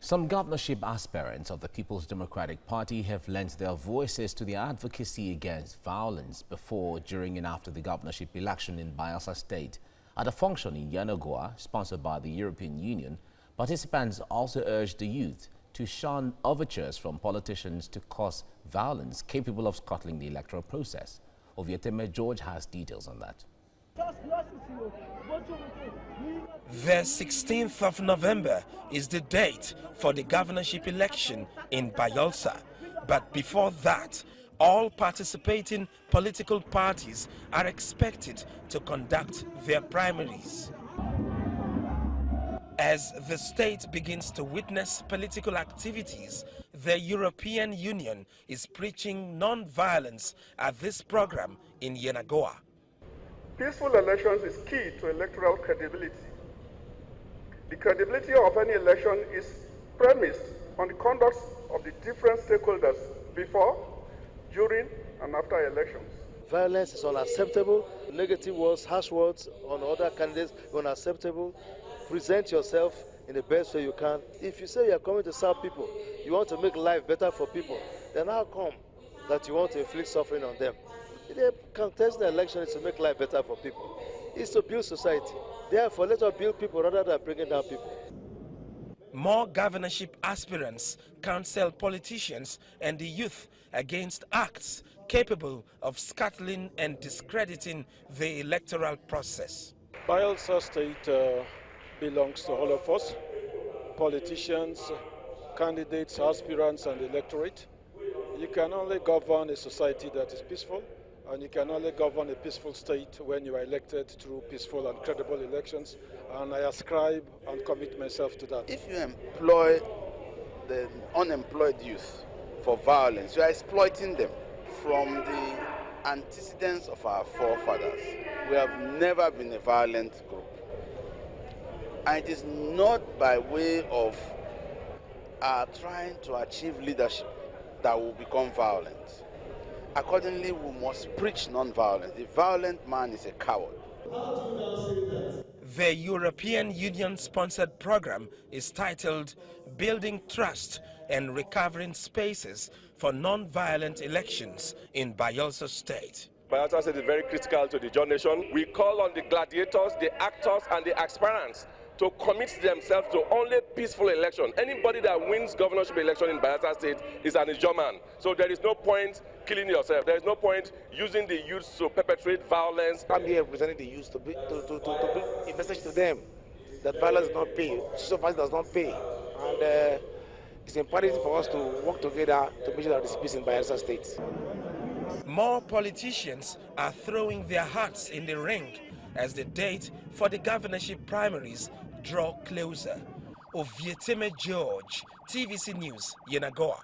Some governorship aspirants of the People's Democratic Party have lent their voices to the advocacy against violence before, during and after the governorship election in Bayelsa State. At a function in Yenagoa, sponsored by the European Union, participants also urged the youth to shun overtures from politicians to cause violence capable of scuttling the electoral process. George has details on that. The 16th of November is the date for the governorship election in Bayelsa. But before that, all participating political parties are expected to conduct their primaries. As the state begins to witness political activities, the European Union is preaching non-violence at this program in Yenagoa. Peaceful elections is key to electoral credibility. The credibility of any election is premised on the conduct of the different stakeholders before, during, and after elections. Violence is unacceptable. Negative words, harsh words on other candidates are unacceptable. Present yourself in the best way you can. If you say you are coming to serve people, you want to make life better for people, then how come that you want to inflict suffering on them? The contest the election is to make life better for people. It's to build society. Therefore, let us build people rather than bringing down people. More governorship aspirants counsel politicians and the youth against acts capable of scuttling and discrediting the electoral process. Bayelsa State belongs to all of us, politicians, candidates, aspirants, and the electorate. You can only govern a society that is peaceful, and you can only govern a peaceful state when you are elected through peaceful and credible elections, and I ascribe and commit myself to that. If you employ the unemployed youth for violence, you are exploiting them. From the antecedents of our forefathers, we have never been a violent group. And it is not by way of trying to achieve leadership that will become violent. Accordingly, we must preach non-violence. The violent man is a coward. The European Union-sponsored program is titled Building Trust and Recovering Spaces for Non-Violent Elections in Bayelsa State. Bayelsa State is very critical to the John Nation. We call on the gladiators, the actors, and the aspirants to commit themselves to only peaceful election. Anybody that wins governorship election in Bayelsa State is an Ijoman. So there is no point killing yourself. There is no point using the youth to perpetrate violence. I'm here representing the youth to bring a message to them that violence does not pay, social violence does not pay. And it's imperative for us to work together to make sure that there's peace in Bayelsa State. More politicians are throwing their hats in the ring as the date for the governorship primaries draw closer. George, TVC News, Yenagoa.